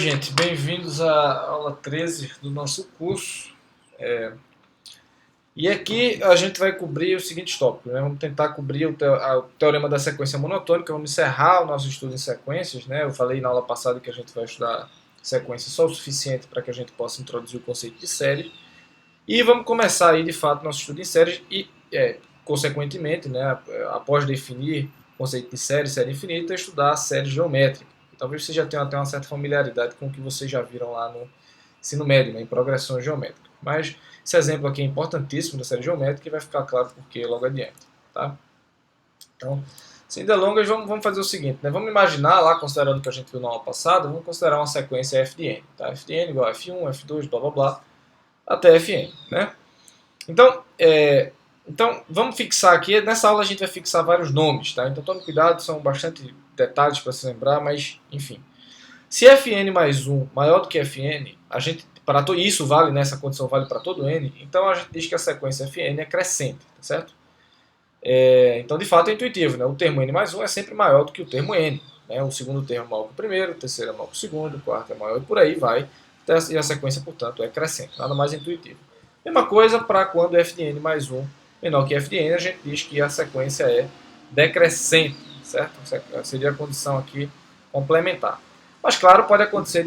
Gente, bem-vindos à aula 13 do nosso curso. E aqui a gente vai cobrir os seguintes tópicos, né? Vamos tentar cobrir o teorema da sequência monotônica, vamos encerrar o nosso estudo em sequências, né? Eu falei na aula passada que a gente vai estudar sequência só o suficiente para que a gente possa introduzir o conceito de série. E vamos começar aí, de fato, nosso estudo em séries e, consequentemente, né, após definir o conceito de série infinita, estudar a série geométrica. Talvez você já tenha até uma certa familiaridade com o que vocês já viram lá no ensino médio, né, em progressões geométricas. Mas esse exemplo aqui é importantíssimo da série geométrica e vai ficar claro porque logo adiante. Tá? Então, sem delongas, vamos fazer o seguinte. Né? Vamos imaginar, lá considerando o que a gente viu na aula passada, vamos considerar uma sequência f de n. Tá? F de n igual a f1, f2, blá blá blá, até fn. Né? Então, vamos fixar aqui. Nessa aula a gente vai fixar vários nomes. Tá? Então, tome cuidado, são bastante detalhes para se lembrar, mas enfim. Se fn mais 1 maior do que fn, isso vale, nessa condição vale para todo n, então a gente diz que a sequência fn é crescente, tá certo? Então, de fato, é intuitivo, né? O termo n mais 1 é sempre maior do que o termo n. Né? O segundo termo é maior que o primeiro, o terceiro é maior que o segundo, o quarto é maior e por aí vai. E a sequência, portanto, é crescente, nada mais intuitivo. Mesma coisa para quando f de n mais 1 menor que f de n, a gente diz que a sequência é decrescente, certo? Seria a condição aqui complementar. Mas, claro, pode acontecer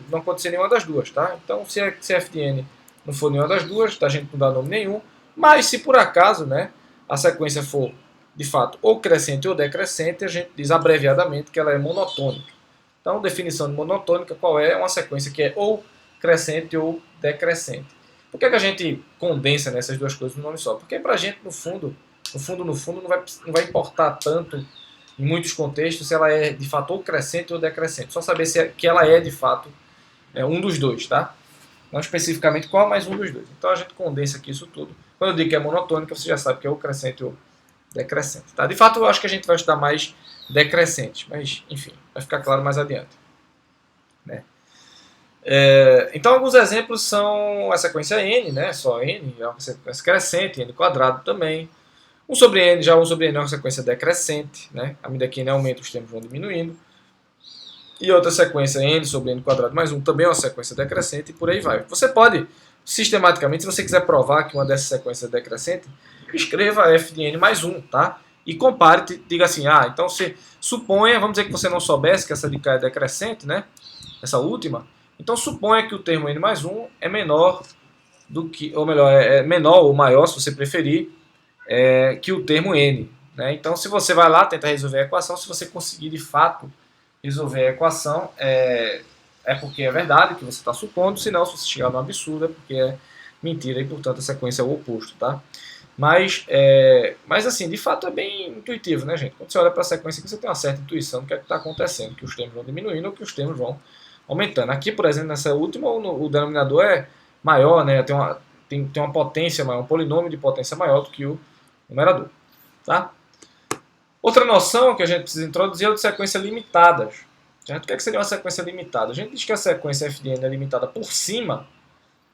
não acontecer nenhuma das duas, tá? Então, se f de n não for nenhuma das duas, a gente não dá nome nenhum. Mas, se por acaso, né, a sequência for, de fato, ou crescente ou decrescente, a gente diz abreviadamente que ela é monotônica. Então, definição de monotônica, qual é? É uma sequência que é ou crescente ou decrescente. Por que a gente condensa nessas duas coisas no nome só? Porque para a gente, no fundo, não vai importar tanto, em muitos contextos, se ela é de fato ou crescente ou decrescente. Só saber que ela é de fato um dos dois, tá? Não especificamente qual, mas um dos dois. Então a gente condensa aqui isso tudo. Quando eu digo que é monotônica, você já sabe que é ou crescente ou decrescente. Tá? De fato, eu acho que a gente vai estudar mais decrescente, mas enfim, vai ficar claro mais adiante. Né? Então, alguns exemplos são a sequência n, né? Só n, é uma sequência crescente, n quadrado também. 1 sobre n é uma sequência decrescente, né? À medida que n aumenta, os termos vão diminuindo. E outra sequência, n sobre n quadrado mais 1, também é uma sequência decrescente, e por aí vai. Você pode, sistematicamente, se você quiser provar que uma dessas sequências é decrescente, escreva f de n mais 1, tá? E compare, diga assim, então você suponha, vamos dizer que você não soubesse que essa de cá é decrescente, né? Essa última. Então suponha que o termo n mais 1 é menor do que, ou melhor, é menor ou maior, se você preferir, que o termo n. Né? Então, se você vai lá tentar resolver a equação, se você conseguir de fato resolver a equação, é porque é verdade que você está supondo, senão, se você chegar no absurdo, é porque é mentira e, portanto, a sequência é o oposto. Tá? Mas assim, de fato é bem intuitivo, né, gente? Quando você olha para a sequência, você tem uma certa intuição do que é que está acontecendo, que os termos vão diminuindo ou que os termos vão aumentando. Aqui, por exemplo, nessa última, o denominador é maior, né? Tem uma potência maior, um polinômio de potência maior do que o numerador. Tá? Outra noção que a gente precisa introduzir é o de sequências limitadas. O que seria uma sequência limitada? A gente diz que a sequência f de n é limitada por cima,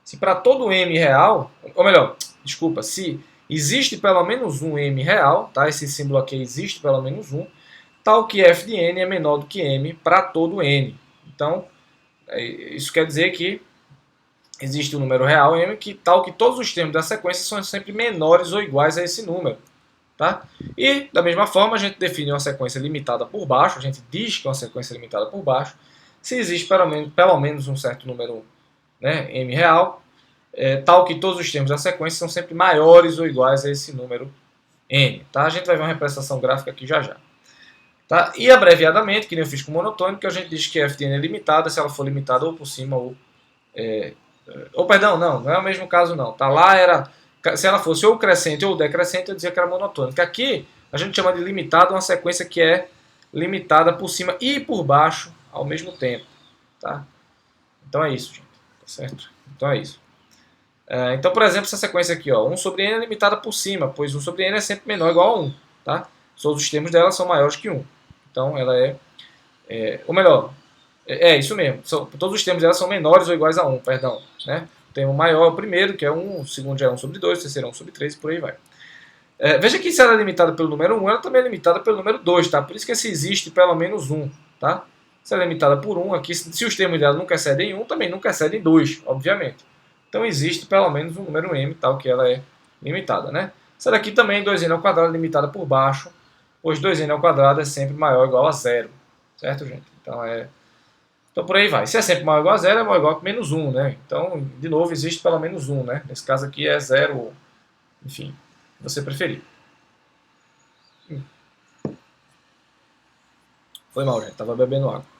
se para todo m real, ou melhor, desculpa, se existe pelo menos um m real, tá? Esse símbolo aqui existe pelo menos um, tal que f de n é menor do que m para todo n. Então, isso quer dizer que existe um número real m tal que todos os termos da sequência são sempre menores ou iguais a esse número. Tá? E, da mesma forma, a gente define uma sequência limitada por baixo, a gente diz que é uma sequência limitada por baixo, se existe pelo menos um certo número, né, m real, tal que todos os termos da sequência são sempre maiores ou iguais a esse número n. Tá? A gente vai ver uma representação gráfica aqui já já. Tá? E abreviadamente, que nem eu fiz com monotônica, a gente diz que f de n é limitada se ela for limitada ou por cima ou perdão, não é o mesmo caso não. Tá? Lá era, se ela fosse ou crescente ou decrescente, eu dizia que era monotônica. Aqui a gente chama de limitada uma sequência que é limitada por cima e por baixo ao mesmo tempo. Tá? Então é isso, gente. Tá certo? Então é isso. Então, por exemplo, essa sequência aqui, 1 sobre n é limitada por cima, pois 1 sobre n é sempre menor ou igual a 1. Tá? Todos os termos dela são maiores que 1. Então, ela ou melhor, isso mesmo. Todos os termos dela são menores ou iguais a 1, perdão. Né? O termo maior é o primeiro, que é 1, o segundo já é 1 sobre 2, o terceiro é 1 sobre 3 e por aí vai. Veja que se ela é limitada pelo número 1, ela também é limitada pelo número 2, tá? Por isso que esse existe pelo menos 1, tá? Se ela é limitada por 1, aqui, se os termos dela nunca excedem 1, também nunca excedem 2, obviamente. Então existe pelo menos um número m tal que ela é limitada, né? Essa daqui também, 2n ao quadrado, limitada por baixo, pois 2n ao quadrado é sempre maior ou igual a 0. Certo, gente? Então por aí vai. Se é sempre maior ou igual a 0, é maior ou igual a menos 1, né? Então, de novo, existe pelo menos 1, né? Nesse caso aqui é 0, enfim, você preferir. Foi mal, gente. Estava bebendo água.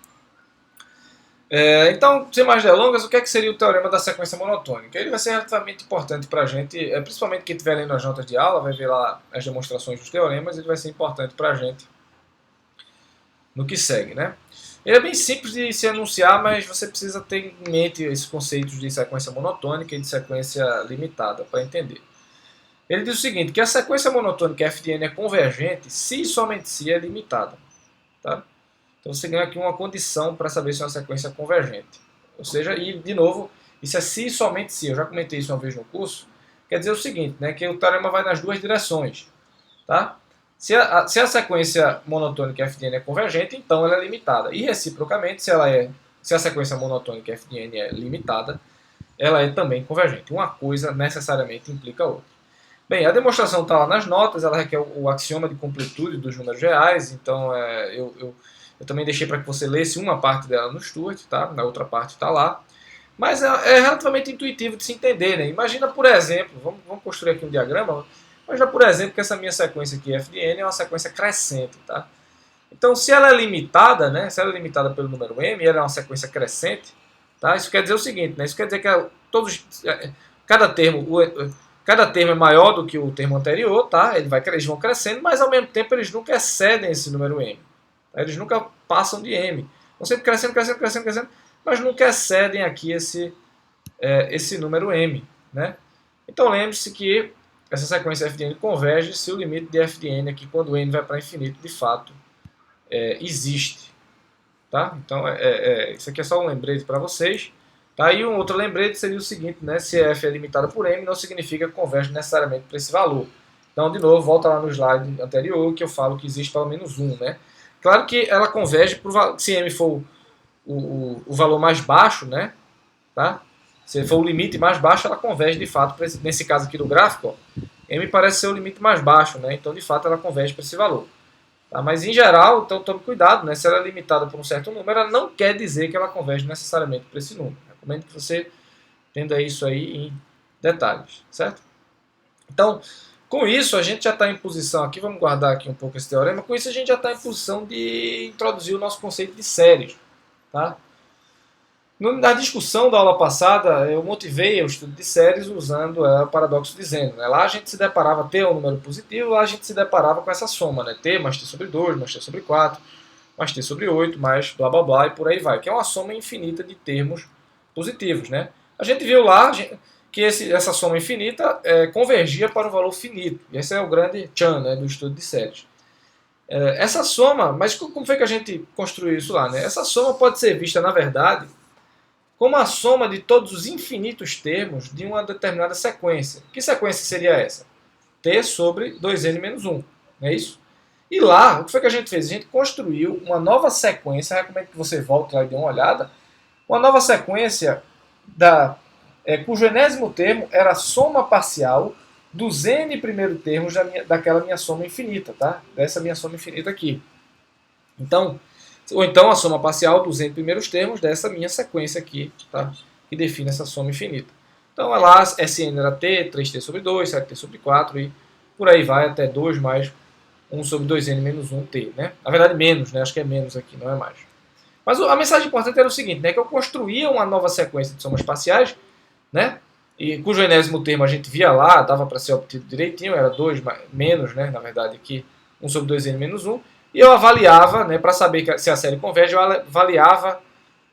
Então, sem mais delongas, o que seria o teorema da sequência monotônica? Ele vai ser relativamente importante para a gente, principalmente quem estiver lendo as notas de aula, vai ver lá as demonstrações dos teoremas, ele vai ser importante para a gente no que segue, né? Ele é bem simples de se anunciar, mas você precisa ter em mente esses conceitos de sequência monotônica e de sequência limitada para entender. Ele diz o seguinte, que a sequência monotônica f de n é convergente se e somente se é limitada. Tá? Então você ganha aqui uma condição para saber se é uma sequência convergente. Ou seja, e de novo, isso é se e somente se. Eu já comentei isso uma vez no curso. Quer dizer o seguinte, né, que o teorema vai nas duas direções. Tá? Se a sequência monotônica f de n é convergente, então ela é limitada. E reciprocamente, se a sequência monotônica f de n é limitada, ela é também convergente. Uma coisa necessariamente implica a outra. Bem, a demonstração está lá nas notas, ela requer o axioma de completude dos números reais, então eu também deixei para que você lesse uma parte dela no Stuart, tá? Na outra parte está lá. Mas é relativamente intuitivo de se entender, né? Imagina, por exemplo, vamos construir aqui um diagrama. Imagina, por exemplo, que essa minha sequência aqui, f de n, é uma sequência crescente. Tá? Então, se ela é limitada, né? Se ela é limitada pelo número m, ela é uma sequência crescente. Tá? Isso quer dizer o seguinte, né? Isso quer dizer que cada termo é maior do que o termo anterior, tá? Eles vão crescendo, mas ao mesmo tempo eles nunca excedem esse número m. Tá? Eles nunca passam de m. Vão sempre crescendo, crescendo, crescendo, crescendo, mas nunca excedem aqui esse número m. Né? Então lembre-se que essa sequência f de n converge se o limite de f de n aqui, quando n vai para infinito, de fato, existe. Tá? Então, isso aqui é só um lembrete para vocês. Tá? E um outro lembrete seria o seguinte, né? Se f é limitada por m, não significa que converge necessariamente para esse valor. Então, de novo, volta lá no slide anterior, que eu falo que existe pelo menos um. Né? Claro que ela converge, se m for o valor mais baixo, né? Tá? Se for o limite mais baixo, ela converge de fato, nesse caso aqui do gráfico, ó, m parece ser o limite mais baixo, né? Então de fato ela converge para esse valor. Tá? Mas em geral, então tome cuidado, né? Se ela é limitada por um certo número, ela não quer dizer que ela converge necessariamente para esse número. Recomendo que você entenda isso aí em detalhes, certo? Então, com isso a gente já está em posição aqui, vamos guardar aqui um pouco esse teorema, com isso a gente já está em posição de introduzir o nosso conceito de séries. Tá? Na discussão da aula passada, eu motivei o estudo de séries usando o paradoxo de Zeno. Né? Lá a gente se deparava, T é um número positivo, lá a gente se deparava com essa soma, né? T mais T sobre 2, mais T sobre 4, mais T sobre 8, mais blá blá blá e por aí vai, que é uma soma infinita de termos positivos. Né? A gente viu lá que essa soma infinita convergia para um valor finito. E esse é o grande tchan, né, do estudo de séries. Essa soma, mas como foi que a gente construiu isso lá? Né? Essa soma pode ser vista, na verdade, como a soma de todos os infinitos termos de uma determinada sequência. Que sequência seria essa? T sobre 2n menos 1. Não é isso? E lá, o que foi que a gente fez? A gente construiu uma nova sequência, recomendo que você volte lá e dê uma olhada, uma nova sequência cujo enésimo termo era a soma parcial dos n primeiros termos daquela minha soma infinita, tá? Dessa minha soma infinita aqui. Ou então a soma parcial dos n primeiros termos dessa minha sequência aqui, tá? Que define essa soma infinita. Então lá Sn era t, 3t sobre 2, 7t sobre 4 e por aí vai até 2 mais 1 sobre 2n menos 1t. Né? Na verdade menos, né? Acho que é menos aqui, não é mais. Mas a mensagem importante era o seguinte, né? Que eu construía uma nova sequência de somas parciais, né? E cujo enésimo termo a gente via lá, dava para ser obtido direitinho, era 2 menos, né? Na verdade aqui 1 sobre 2n menos 1. E eu avaliava, né, para saber se a série converge, eu avaliava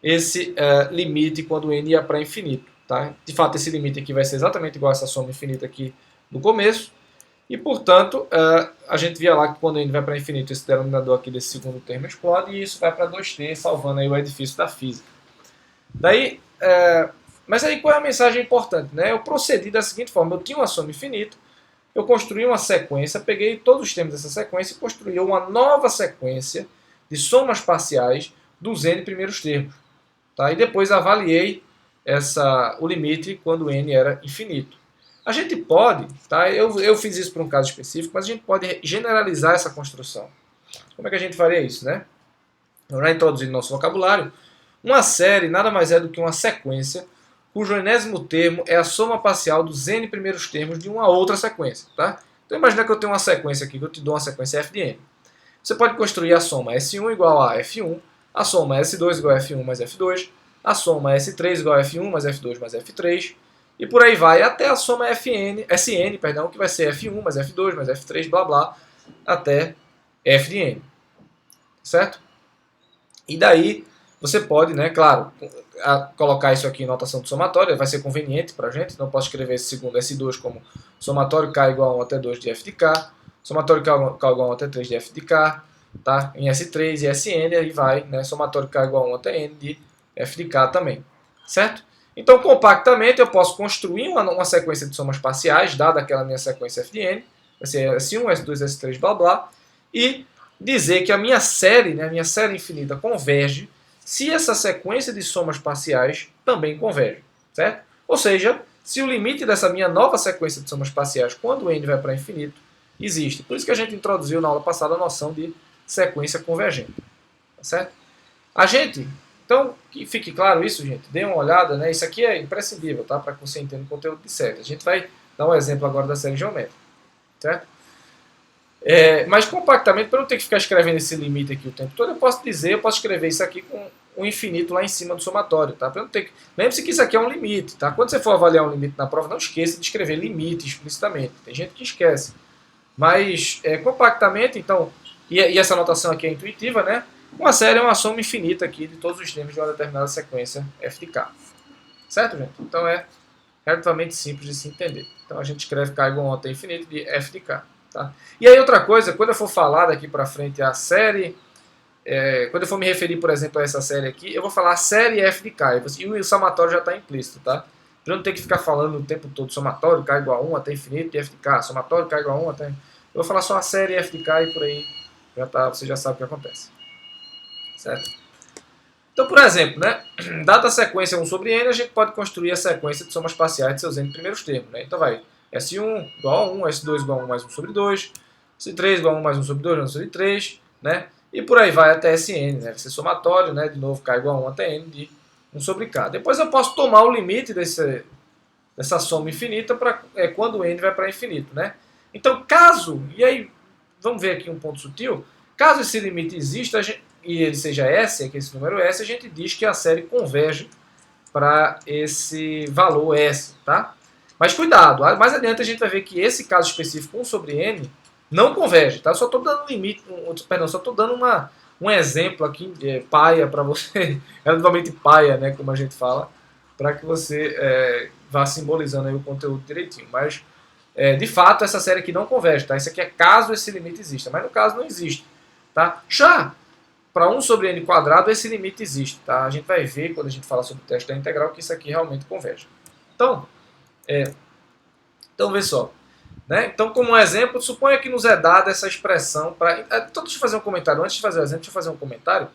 esse limite quando n ia para infinito. Tá? De fato, esse limite aqui vai ser exatamente igual a essa soma infinita aqui no começo. E, portanto, a gente via lá que quando n vai para infinito, esse denominador aqui desse segundo termo explode e isso vai para 2t, salvando aí o edifício da física. Mas aí qual é a mensagem importante? Né? Eu procedi da seguinte forma, eu tinha uma soma infinita, eu construí uma sequência, peguei todos os termos dessa sequência e construí uma nova sequência de somas parciais dos n primeiros termos. Tá? E depois avaliei o limite quando n era infinito. A gente pode, tá? Eu fiz isso para um caso específico, mas a gente pode generalizar essa construção. Como é que a gente faria isso, né? Já introduzindo nosso vocabulário, uma série nada mais é do que uma sequência cujo enésimo termo é a soma parcial dos n primeiros termos de uma outra sequência. Tá? Então imagina que eu tenho uma sequência aqui, que eu te dou uma sequência f de n. Você pode construir a soma S1 igual a F1, a soma S2 igual a F1 mais F2, a soma S3 igual a F1 mais F2 mais F3, e por aí vai até a soma SN, que vai ser F1 mais F2 mais F3, blá blá, até F de n. Certo? E daí você pode, né, claro, colocar isso aqui em notação de somatória, vai ser conveniente para a gente, não posso escrever esse segundo S2 como somatório K igual a 1 até 2 de F de K, somatório K igual a 1 até 3 de F de K, tá? Em S3 e Sn, aí vai, né, somatório K igual a 1 até N de F de K também, certo? Então, compactamente, eu posso construir uma sequência de somas parciais, dada aquela minha sequência F de N, vai ser S1, S2, S3, blá blá, e dizer que a minha série, né, a minha série infinita converge se essa sequência de somas parciais também converge, certo? Ou seja, se o limite dessa minha nova sequência de somas parciais, quando n vai para infinito, existe. Por isso que a gente introduziu na aula passada a noção de sequência convergente, tá certo? Então, que fique claro isso, gente, dê uma olhada, né? Isso aqui é imprescindível, tá? Para que você entenda o conteúdo de série. A gente vai dar um exemplo agora da série geométrica, certo? Mas compactamente, para não ter que ficar escrevendo esse limite aqui o tempo todo, eu posso escrever isso aqui com um infinito lá em cima do somatório, tá? Lembre-se que isso aqui é um limite, tá? Quando você for avaliar um limite na prova, não esqueça de escrever limite explicitamente. Tem gente que esquece. Mas compactamente, então, e essa notação aqui é intuitiva, né? Uma série é uma soma infinita aqui de todos os termos de uma determinada sequência f de k. Certo, gente? Então é relativamente simples de se entender. Então a gente escreve k igual a 1 até infinito de f de k. Tá? E aí outra coisa, quando eu for falar daqui para frente a série, quando eu for me referir, por exemplo, a essa série aqui, eu vou falar série f de k, e o somatório já está implícito, tá? Para não ter que ficar falando o tempo todo somatório k igual a 1 até infinito de f de k, somatório k igual a 1 até... Eu vou falar só a série f de k e por aí você já sabe o que acontece. Certo? Então, por exemplo, né, dada a sequência 1 sobre n, a gente pode construir a sequência de somas parciais de seus n primeiros termos. Né? Então vai S1 igual a 1, S2 igual a 1 mais 1 sobre 2, S3 igual a 1 mais 1 sobre 2, 1 sobre 3, né? E por aí vai até Sn, né? Vai ser somatório, né? De novo, k igual a 1 até n de 1 sobre k. Depois eu posso tomar o limite dessa soma infinita quando n vai para infinito, né? Então, e aí, vamos ver aqui um ponto sutil, caso esse limite exista, e ele seja S, que esse número S, a gente diz que a série converge para esse valor S, tá? Mas cuidado, mais adiante a gente vai ver que esse caso específico 1 sobre n não converge, tá? Só estou dando só estou dando um exemplo aqui, paia para você, relativamente paia, né, como a gente fala, para que você vá simbolizando aí o conteúdo direitinho. Mas, de fato, essa série aqui não converge, tá? Isso aqui é caso esse limite exista, mas no caso não existe, tá? Já para 1 sobre n quadrado, esse limite existe, tá? A gente vai ver, quando a gente fala sobre o teste da integral, que isso aqui realmente converge. Então, vê só. Né? Então, como um exemplo, suponha que nos é dada essa expressão para... Então, deixa eu fazer um comentário. Antes de fazer o exemplo, deixa eu fazer um comentário.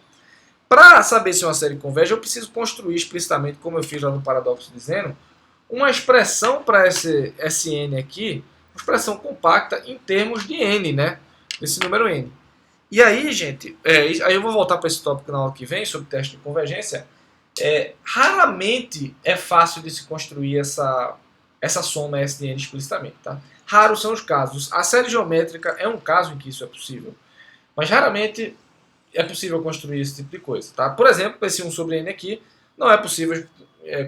Para saber se uma série converge, eu preciso construir explicitamente, como eu fiz lá no paradoxo dizendo, uma expressão para esse Sn aqui, uma expressão compacta em termos de n, né? Desse número n. E aí, gente, aí eu vou voltar para esse tópico na aula que vem, sobre teste de convergência. Raramente é fácil de se construir essa soma S de n explicitamente, tá? Raros são os casos. A série geométrica é um caso em que isso é possível, mas raramente é possível construir esse tipo de coisa, tá? Por exemplo, esse 1 sobre n aqui, não é possível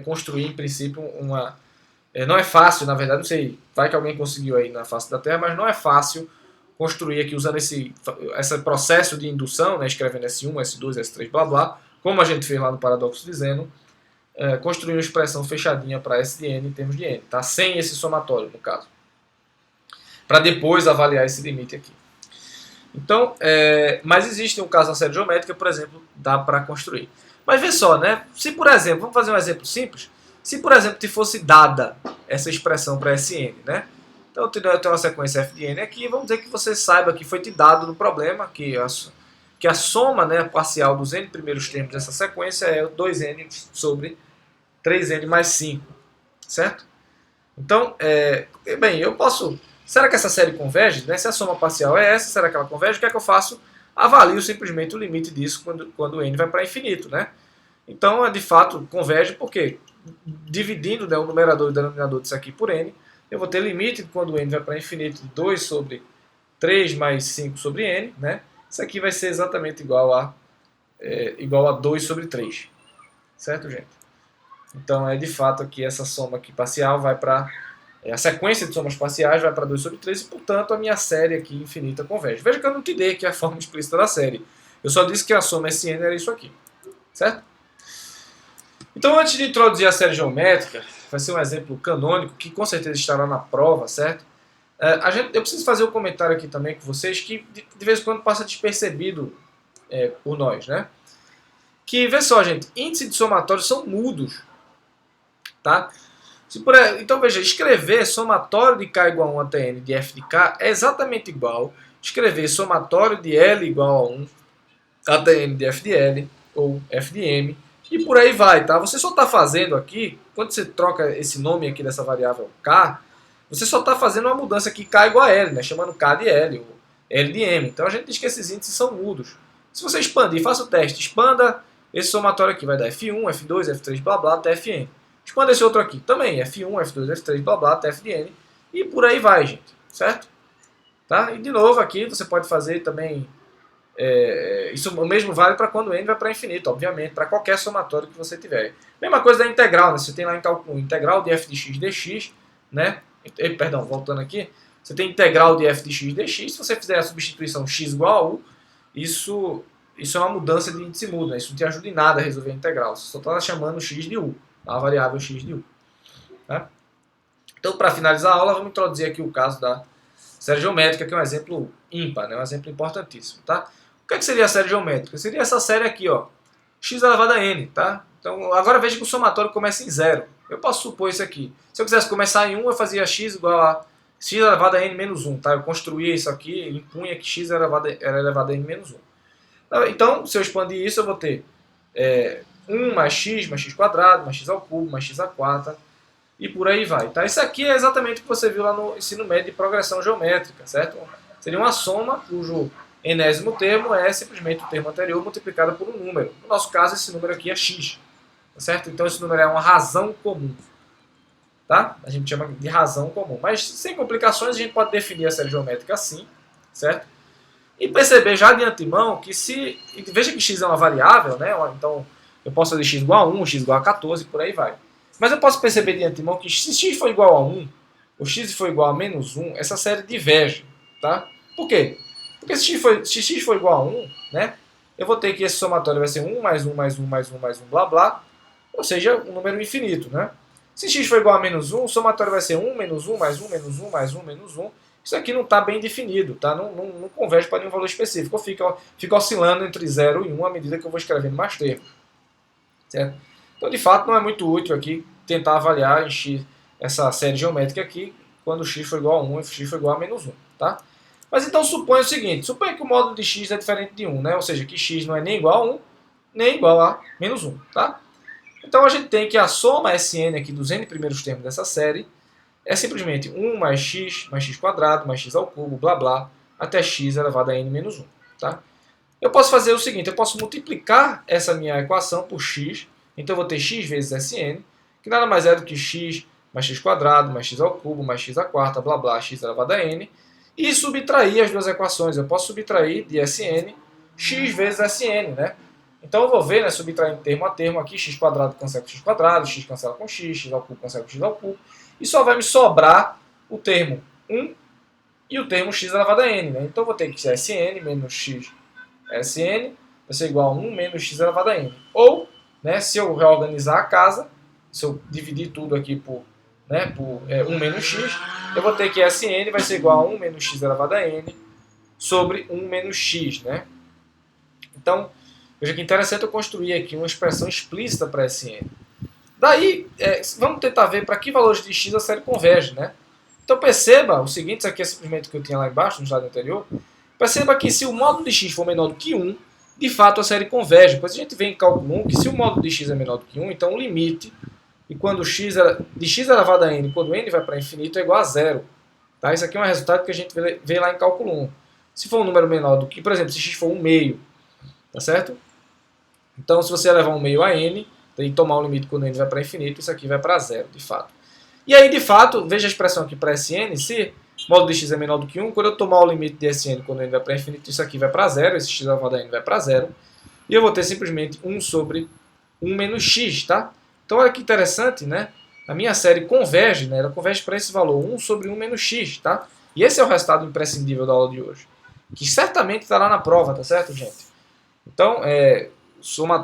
construir, em princípio, não é fácil, na verdade, não sei, vai que alguém conseguiu aí na face da Terra, mas não é fácil construir aqui usando esse processo de indução, né, escrevendo S1, S2, S3, blá blá, como a gente fez lá no paradoxo dizendo, construir uma expressão fechadinha para S de n em termos de n, tá? Sem esse somatório, no caso. Para depois avaliar esse limite aqui. Então, mas existe um caso na série geométrica, por exemplo, dá para construir. Mas vê só, né? Se, por exemplo, vamos fazer um exemplo simples. Se, por exemplo, te fosse dada essa expressão para Sn, né? Então, eu tenho uma sequência f de n aqui, vamos dizer que você saiba que foi te dado no problema, que que a soma, né, parcial dos n primeiros termos dessa sequência é 2n sobre 3n mais 5, certo? Então, bem, eu posso... Será que essa série converge? Né? Se a soma parcial é essa, será que ela converge? O que é que eu faço? Avalio simplesmente o limite disso quando n vai para infinito, né? Então, de fato, converge porque dividindo, né, o numerador e o denominador disso aqui por n, eu vou ter limite quando n vai para infinito de 2 sobre 3 mais 5 sobre n, né? Isso aqui vai ser exatamente igual a 2 sobre 3, certo, gente? Então, de fato, aqui essa soma aqui parcial vai para... a sequência de somas parciais vai para 2 sobre 3 e, portanto, a minha série aqui infinita converge. Veja que eu não te dei aqui a forma explícita da série. Eu só disse que a soma Sn era isso aqui, certo? Então, antes de introduzir a série geométrica, vai ser um exemplo canônico que com certeza estará na prova, certo? Eu preciso fazer um comentário aqui também com vocês que de vez em quando passa despercebido por nós, né? Que, vê só, gente, índices de somatório são mudos, tá? Então, veja, escrever somatório de k igual a 1 até n de f de k é exatamente igual escrever somatório de L igual a 1 até n de f de L ou f de m e por aí vai, tá? Você só está fazendo aqui, quando você troca esse nome aqui dessa variável k, você só está fazendo uma mudança aqui k igual a L, né? Chamando k de L ou L de m. Então a gente diz que esses índices são mudos. Se você expandir, faça o teste, expanda esse somatório aqui, vai dar F1, F2, F3, blá blá, até Fn. Expanda esse outro aqui também, F1, F2, F3, blá blá, até f de n. E por aí vai, gente. Certo? Tá? E de novo aqui você pode fazer também... isso o mesmo vale para quando n vai para infinito, obviamente, para qualquer somatório que você tiver. Mesma coisa da integral, né? Você tem lá em cálculo integral de f de x dx, né? Perdão, voltando aqui. Você tem integral de f de x dx. Se você fizer a substituição x igual a u, isso é uma mudança de índice mudo, né? Isso não te ajuda em nada a resolver a integral. Você só está chamando x de u, a variável x de u. Tá? Então, para finalizar a aula, vamos introduzir aqui o caso da série geométrica, que é um exemplo ímpar, né? Um exemplo importantíssimo. Tá? O que seria a série geométrica? Seria essa série aqui, ó, x elevado a n. Tá? Então, agora veja que o somatório começa em 0. Eu posso supor isso aqui. Se eu quisesse começar em 1, eu fazia x igual a x elevado a n menos 1. Tá? Eu construía isso aqui e impunha que x era elevado a n menos 1. Então, se eu expandir isso, eu vou ter 1 mais x quadrado, mais x ao cubo, mais x a quarta, e por aí vai. Tá? Isso aqui é exatamente o que você viu lá no ensino médio de progressão geométrica, certo? Seria uma soma cujo enésimo termo é simplesmente o termo anterior multiplicado por um número. No nosso caso, esse número aqui é x, certo? Então, esse número é uma razão comum. Tá? A gente chama de razão comum. Mas, sem complicações, a gente pode definir a série geométrica assim, certo? E perceber já de antemão que veja que x é uma variável, né? Então eu posso fazer x igual a 1, x igual a 14, por aí vai. Mas eu posso perceber de antemão que se x for igual a 1, ou x for igual a menos 1, essa série diverge. Tá? Por quê? Porque se x for igual a 1, né? Eu vou ter que esse somatório vai ser 1 mais 1 mais 1 mais 1 mais 1, blá blá, ou seja, um número infinito. Né? Se x for igual a menos 1, o somatório vai ser 1 menos 1 mais 1 menos 1 mais 1 menos 1. Isso aqui não está bem definido, tá? Não converge para nenhum valor específico. Fica oscilando entre 0 e 1 à medida que eu vou escrevendo mais termos. Certo? Então, de fato, não é muito útil aqui tentar avaliar em x essa série geométrica aqui quando x for igual a 1 e x for igual a menos 1. Tá? Mas então suponha o seguinte, suponha que o módulo de x é diferente de 1, né? Ou seja, que x não é nem igual a 1, nem igual a menos 1. Tá? Então a gente tem que a soma Sn aqui dos n primeiros termos dessa série é simplesmente 1 mais x quadrado, mais x ao cubo, blá blá, até x elevado a n menos 1. Tá? Eu posso fazer o seguinte, eu posso multiplicar essa minha equação por x, então eu vou ter x vezes Sn, que nada mais é do que x mais x quadrado, mais x ao cubo, mais x à quarta, blá blá, x elevado a n, e subtrair as duas equações. Eu posso subtrair de Sn x vezes Sn, né? Então eu vou ver, né, subtraindo termo a termo aqui, x quadrado cancela com x quadrado, x cancela com x ao cubo cancela com x ao cubo, e só vai me sobrar o termo 1 e o termo x elevado a n. Né? Então eu vou ter que ser Sn menos x Sn vai ser igual a 1 menos x elevado a n. Ou, né, se eu reorganizar a casa, se eu dividir tudo aqui por 1 menos x, eu vou ter que Sn vai ser igual a 1 menos x elevado a n sobre 1 menos x. Né? Então, veja que interessante eu construir aqui uma expressão explícita para Sn. Daí, vamos tentar ver para que valores de x a série converge, né? Então perceba o seguinte, isso aqui é simplesmente o que eu tinha lá embaixo, no slide anterior. Perceba que se o módulo de x for menor do que 1, de fato a série converge, pois a gente vê em cálculo 1 que se o módulo de x é menor do que 1, então o limite e quando de x elevado a n, quando n vai para infinito, é igual a zero. Tá? Isso aqui é um resultado que a gente vê lá em cálculo 1. Se for um número menor do que, por exemplo, se x for 1 meio, tá certo? Então, se você elevar 1 meio a n, e tomar o limite quando n vai para infinito, isso aqui vai para zero, de fato. E aí, de fato, veja a expressão aqui para Sn, se módulo de x é menor do que 1, quando eu tomar o limite de Sn quando n vai para infinito, isso aqui vai para zero, esse x elevado a n vai para zero, e eu vou ter simplesmente 1 sobre 1 menos x, tá? Então, olha que interessante, né? A minha série converge, né? Ela converge para esse valor, 1 sobre 1 menos x, tá? E esse é o resultado imprescindível da aula de hoje, que certamente estará na prova, tá certo, gente? Então,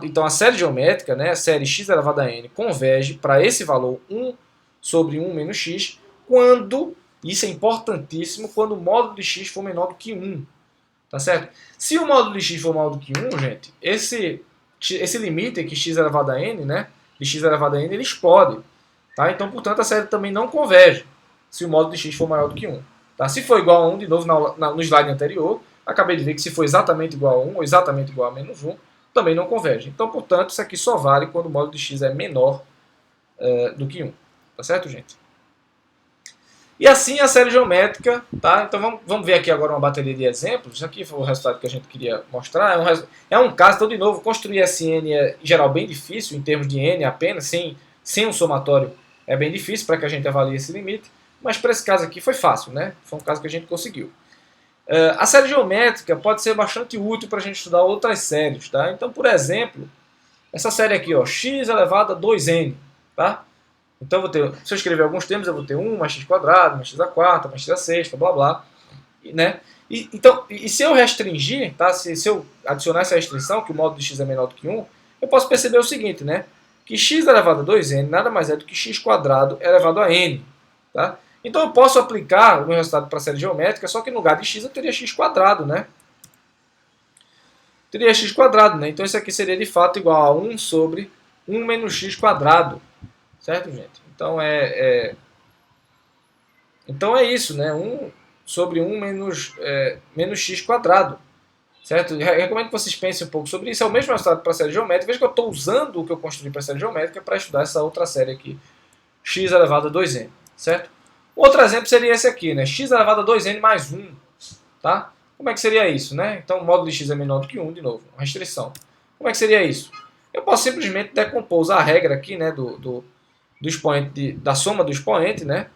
então a série geométrica, né, a série x elevado a n, converge para esse valor 1 sobre 1 menos x, quando, isso é importantíssimo, quando o módulo de x for menor do que 1. Tá certo? Se o módulo de x for maior do que 1, gente, esse limite aqui, x elevado a n, né, de x elevado a n, ele explode. Tá? Então, portanto, a série também não converge se o módulo de x for maior do que 1. Tá? Se for igual a 1, de novo no slide anterior, acabei de ver que se for exatamente igual a 1 ou exatamente igual a menos 1, também não converge. Então, portanto, isso aqui só vale quando o módulo de x é menor do que 1. Tá certo, gente? E assim a série geométrica, tá? Então vamos ver aqui agora uma bateria de exemplos. Isso aqui foi o resultado que a gente queria mostrar. É um caso, então, de novo, construir SN é, em geral, bem difícil, em termos de N apenas, sem um somatório é bem difícil para que a gente avalie esse limite, mas para esse caso aqui foi fácil, né? Foi um caso que a gente conseguiu. A série geométrica pode ser bastante útil para a gente estudar outras séries, tá? Então, por exemplo, essa série aqui, ó, x elevado a 2n, tá? Então, se eu escrever alguns termos, eu vou ter 1 mais x quadrado, mais x a quarta, mais x a sexta, blá blá. Né? E se eu restringir, tá? Se eu adicionar essa restrição, que o módulo de x é menor do que 1, eu posso perceber o seguinte, né? Que x elevado a 2n nada mais é do que x quadrado elevado a n. Tá? Então eu posso aplicar o meu resultado para a série geométrica, só que no lugar de x eu teria x quadrado, né? Teria x quadrado, né? Então isso aqui seria de fato igual a 1 sobre 1 menos x quadrado. Certo, gente? Então então é isso, né? 1 sobre 1 menos x quadrado. Certo? Recomendo que vocês pensem um pouco sobre isso. É o mesmo resultado para a série geométrica. Veja que eu estou usando o que eu construí para a série geométrica para estudar essa outra série aqui, x elevado a 2n. Certo? Outro exemplo seria esse aqui, né? X elevado a 2n mais 1. Tá? Como é que seria isso, né? Então o módulo de x é menor do que 1, de novo, uma restrição. Como é que seria isso? Eu posso simplesmente decompor a regra aqui, né, do expoente da soma do expoente, né?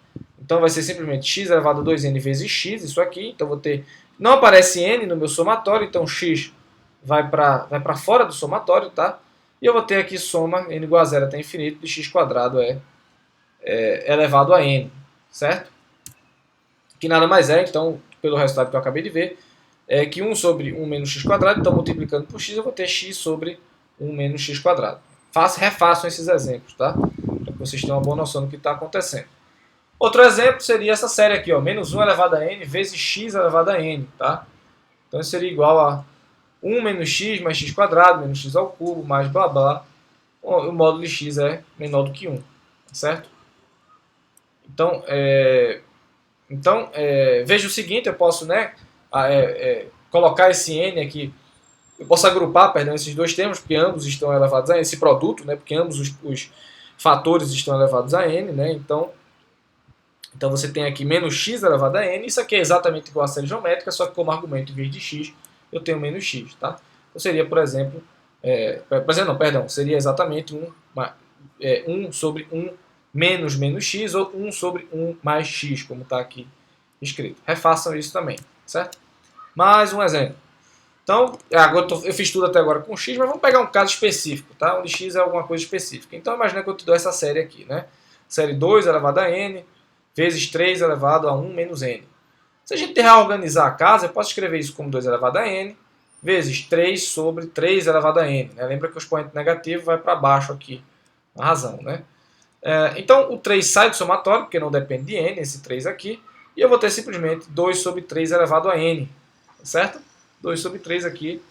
Então vai ser simplesmente x elevado a 2n vezes x, isso aqui. Então vou ter, não aparece n no meu somatório, então x vai para fora do somatório, tá? E eu vou ter aqui soma n igual a zero até infinito de x quadrado elevado a n, certo? Que nada mais é, então, pelo resultado que eu acabei de ver, é que 1 sobre 1 menos x quadrado, então multiplicando por x eu vou ter x sobre 1 menos x quadrado. Refaçam esses exemplos, tá? Para que vocês tenham uma boa noção do que está acontecendo. Outro exemplo seria essa série aqui, ó, menos 1 elevado a n vezes x elevado a n, tá? Então isso seria igual a 1 menos x mais x quadrado, menos x ao cubo, mais blá blá. O módulo de x é menor do que 1, certo? Então, veja o seguinte, eu posso, né, colocar esse n aqui, eu posso agrupar, perdão, esses dois termos, porque ambos estão elevados a n, esse produto, né, porque ambos os fatores estão elevados a n, né, então você tem aqui menos x elevado a n, isso aqui é exatamente igual a série geométrica, só que como argumento em vez de x, eu tenho menos x, tá? Então seria, por exemplo, seria exatamente 1 sobre 1 menos x, ou 1 sobre 1 mais x, como está aqui escrito. Refaçam isso também, certo? Mais um exemplo. Então, agora eu fiz tudo até agora com x, mas vamos pegar um caso específico, tá? Onde x é alguma coisa específica. Então, imagina que eu te dou essa série aqui, né? Série 2 elevado a n, vezes 3 elevado a 1 menos n. Se a gente reorganizar a casa, eu posso escrever isso como 2 elevado a n, vezes 3 sobre 3 elevado a n. Né? Lembra que o expoente negativo vai para baixo aqui, na razão, né? Então, o 3 sai do somatório, porque não depende de n, esse 3 aqui, e eu vou ter simplesmente 2 sobre 3 elevado a n, certo? 2 sobre 3 aqui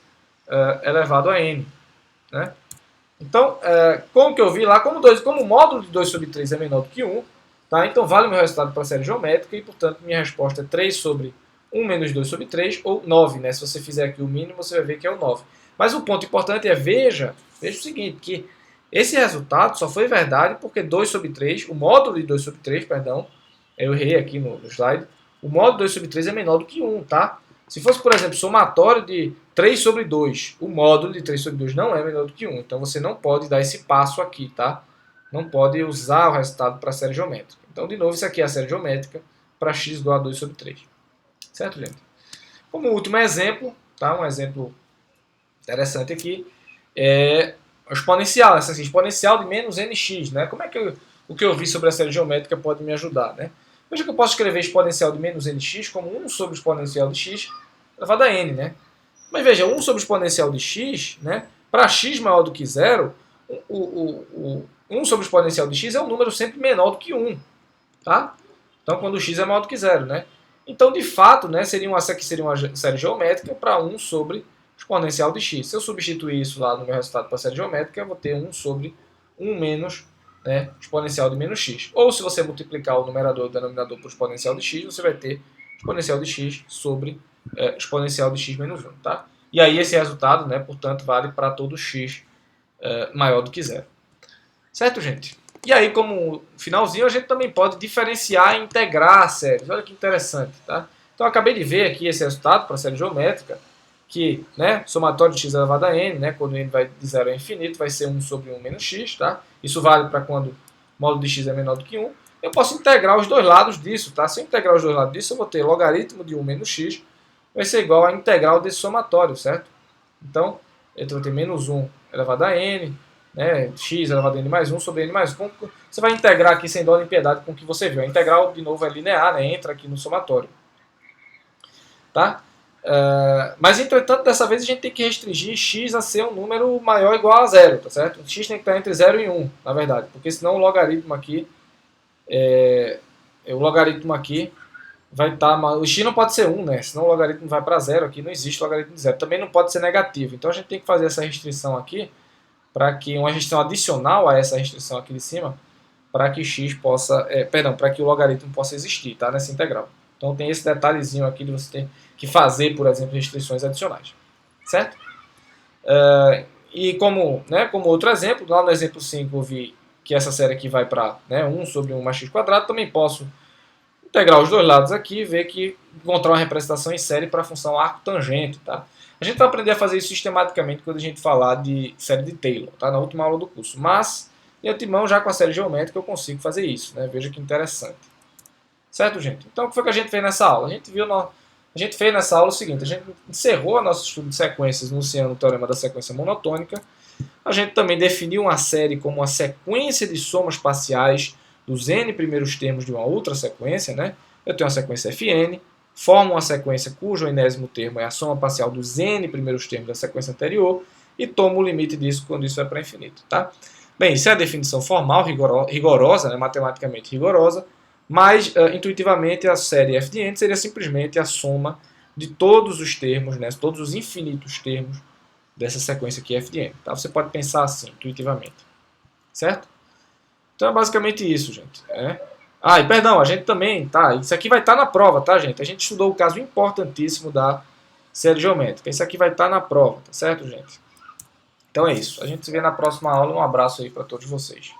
elevado a n. Né? Então, como que eu vi lá, como o módulo de 2 sobre 3 é menor do que 1, tá? Então vale o meu resultado para a série geométrica e, portanto, minha resposta é 3 sobre 1 menos 2 sobre 3, ou 9. Né? Se você fizer aqui o mínimo, você vai ver que é o 9. Mas o ponto importante é, veja o seguinte, que esse resultado só foi verdade porque 2 sobre 3, o módulo de 2 sobre 3, perdão, eu errei aqui no slide, o módulo de 2 sobre 3 é menor do que 1, tá? Se fosse, por exemplo, somatório de 3 sobre 2, o módulo de 3 sobre 2 não é menor do que 1. Então você não pode dar esse passo aqui, tá? Não pode usar o resultado para a série geométrica. Então, de novo, isso aqui é a série geométrica para x igual a 2 sobre 3. Certo, gente? Como último exemplo, tá? Um exemplo interessante aqui é o exponencial, essa exponencial de menos nx, né? Como é que o que eu vi sobre a série geométrica pode me ajudar, né? Veja que eu posso escrever exponencial de menos nx como 1 sobre exponencial de x elevado a n, né? Mas veja, 1 sobre exponencial de x, né? Para x maior do que 0, o 1 sobre exponencial de x é um número sempre menor do que 1, tá? Então, quando x é maior do que 0, né? Então, de fato, né, aqui seria uma série geométrica para 1 sobre exponencial de x. Se eu substituir isso lá no meu resultado para a série geométrica, eu vou ter 1 sobre 1 menos, né, exponencial de menos x. Ou se você multiplicar o numerador e o denominador por exponencial de x, você vai ter exponencial de x sobre exponencial de x menos 1. Tá? E aí esse resultado, né, portanto, vale para todo x maior do que 0. Certo, gente? E aí, como finalzinho, a gente também pode diferenciar e integrar séries. Olha que interessante, tá? Então, eu acabei de ver aqui esse resultado para a série geométrica, que, né, somatório de x elevado a n, né, quando n vai de 0 a infinito, vai ser 1 sobre 1 menos x, tá? Isso vale para quando o módulo de x é menor do que 1. Eu posso integrar os dois lados disso, tá? Se eu integrar os dois lados disso, eu vou ter logaritmo de 1 menos x, vai ser igual à integral desse somatório, certo? Então, eu vou ter menos 1 elevado a n, né, x elevado a n mais 1 sobre n mais 1. Você vai integrar aqui sem dó nem piedade com o que você viu. A integral, de novo, é linear, né? Entra aqui no somatório. Tá? Mas, entretanto, dessa vez a gente tem que restringir x a ser um número maior ou igual a 0, tá certo? X tem que estar entre 0 e 1, na verdade, porque senão o logaritmo aqui vai estar... O x não pode ser 1, né? Senão o logaritmo vai para 0 aqui, não existe logaritmo de 0. Também não pode ser negativo. Então a gente tem que fazer essa restrição aqui, para que uma restrição adicional a essa restrição aqui de cima, para que x possa... para que o logaritmo possa existir, tá? Nessa integral. Então tem esse detalhezinho aqui de você ter que fazer, por exemplo, restrições adicionais. Certo? E como outro exemplo, lá no exemplo 5 eu vi que essa série aqui vai para 1 sobre 1 mais x quadrado, também posso integrar os dois lados aqui e ver que encontrar uma representação em série para a função arco tangente. Tá? A gente vai aprender a fazer isso sistematicamente quando a gente falar de série de Taylor, tá? Na última aula do curso. Mas, de antemão, já com a série geométrica eu consigo fazer isso. Né? Veja que interessante. Certo, gente? Então, o que foi que a gente fez nessa aula? A gente fez nessa aula o seguinte: a gente encerrou o nosso estudo de sequências enunciando o teorema da sequência monotônica. A gente também definiu uma série como uma sequência de somas parciais dos n primeiros termos de uma outra sequência. Né? Eu tenho uma sequência Fn, formo uma sequência cujo enésimo termo é a soma parcial dos n primeiros termos da sequência anterior e tomo o limite disso quando isso vai para infinito. Tá? Bem, isso é a definição formal, rigorosa, né? Matematicamente rigorosa. Mas, intuitivamente, a série f de n seria simplesmente a soma de todos os termos, né, todos os infinitos termos dessa sequência aqui f de n. Tá? Você pode pensar assim, intuitivamente. Certo? Então é basicamente isso, gente. E perdão, a gente também, tá? Isso aqui vai estar na prova, tá, gente? A gente estudou o caso importantíssimo da série geométrica. Isso aqui vai estar na prova, tá certo, gente? Então é isso. A gente se vê na próxima aula. Um abraço aí para todos vocês.